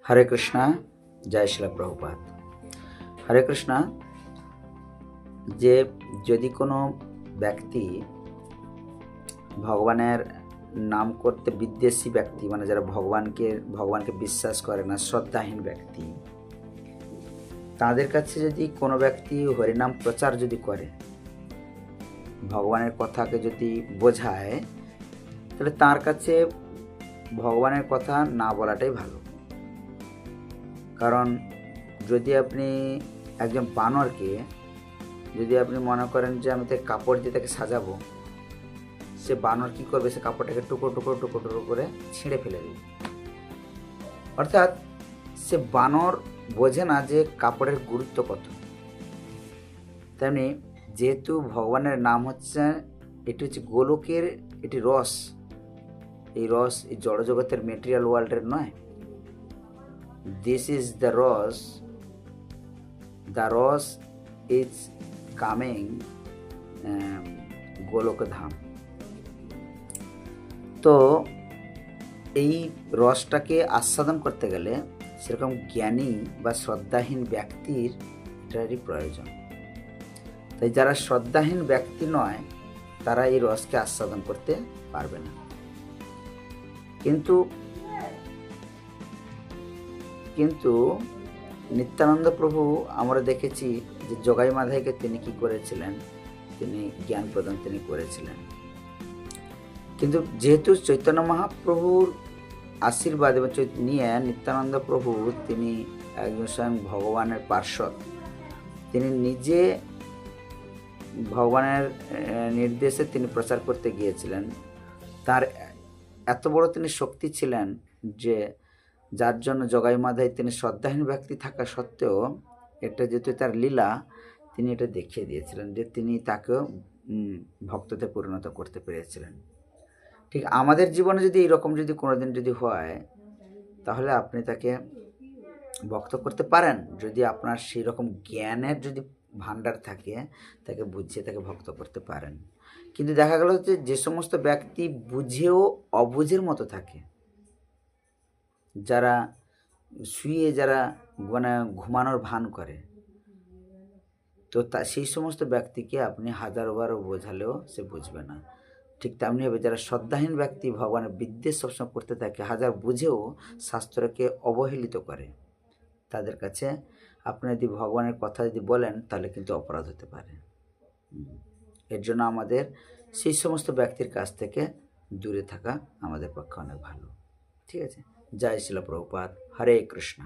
হরে কৃষ্ণা, জয় শিলা প্রভুপাদ। হরে কৃষ্ণা, যে যদি কোনো ব্যক্তি ভগবানের নাম করতে বিদ্বেষী ব্যক্তি, মানে যারা ভগবানকে বিশ্বাস করে না, শ্রদ্ধাহীন ব্যক্তি, তাদের কাছে যদি কোনো ব্যক্তি হরিনাম প্রচার যদি করে, ভগবানের কথাকে যদি বোঝায়, তাহলে তার কাছে ভগবানের কথা না বলাটাই ভালো। কারণ যদি আপনি একজন বানরকে যদি আপনি মনে করেন যে আমি তাকে কাপড় দিয়ে তাকে সাজাবো, সে বানর কী করবে? সে কাপড়টাকে টুকরো টুকরো টুকরো টুকরো করে ছিঁড়ে ফেলে দেবে। অর্থাৎ সে বানর বোঝে না যে কাপড়ের গুরুত্ব কত। তেমনি যেহেতু ভগবানের নাম হচ্ছে, এটি হচ্ছে গোলকের, এটি রস, এই রস এই জড়জগতের মেটেরিয়াল ওয়ার্ল্ডের নয়। This is the rose. The rose is coming Golokdham. তো এই রসটাকে আস্বাদন করতে গেলে সেরকম জ্ঞানী বা শ্রদ্ধাহীন ব্যক্তির এটারই প্রয়োজন। তাই যারা শ্রদ্ধাহীন ব্যক্তি নয়, তারা এই রসকে আস্বাদন করতে পারবে না। কিন্তু নিত্যানন্দ প্রভু আমরা দেখেছি যে জগাই মাধাইকে তিনি কি করেছিলেন, তিনি জ্ঞান প্রদান তিনি করেছিলেন। কিন্তু যেহেতু চৈতন্য মহাপ্রভুর আশীর্বাদ এবং নিয়ে নিত্যানন্দ প্রভু তিনি একজন স্বয়ং ভগবানের পার্শ্বদ, তিনি নিজে ভগবানের নির্দেশে তিনি প্রচার করতে গিয়েছিলেন। তার এত বড় তিনি শক্তি ছিলেন যে যার জন্য জগাই মাধাই তিনি শ্রদ্ধাহীন ব্যক্তি থাকা সত্ত্বেও, এটা যেহেতু তার লীলা, তিনি এটা দেখিয়ে দিয়েছিলেন যে তিনি তাকেও ভক্ততে পরিণত করতে পেরেছিলেন। ঠিক আমাদের জীবনে যদি এইরকম যদি কোনোদিন যদি হয়, তাহলে আপনি তাকে ভক্ত করতে পারেন যদি আপনার সেই রকম জ্ঞানের যদি ভাণ্ডার থাকে, তাকে বুঝিয়ে তাকে ভক্ত করতে পারেন। কিন্তু দেখা গেল যে সমস্ত ব্যক্তি বুঝেও অবুঝের মতো থাকে, যারা শুয়ে যারা মানে ঘুমানোর ভান করে, তো সেই সমস্ত ব্যক্তিকে আপনি হাজারবারও বোঝালেও সে বুঝবে না। ঠিক তেমনিভাবে যারা শ্রদ্ধাহীন ব্যক্তি ভগবানের বিদ্বেষ সবসময় করতে থাকে, হাজার বুঝেও শাস্ত্রকে অবহেলিত করে, তাদের কাছে আপনি যদি ভগবানের কথা যদি বলেন, তাহলে কিন্তু অপরাধ হতে পারে। এর জন্য আমাদের সেই সমস্ত ব্যক্তির কাছ থেকে দূরে থাকা আমাদের পক্ষে অনেক ভালো। ঠিক আছে? জয় শিলা প্রভুপাদ। হরে কৃষ্ণ।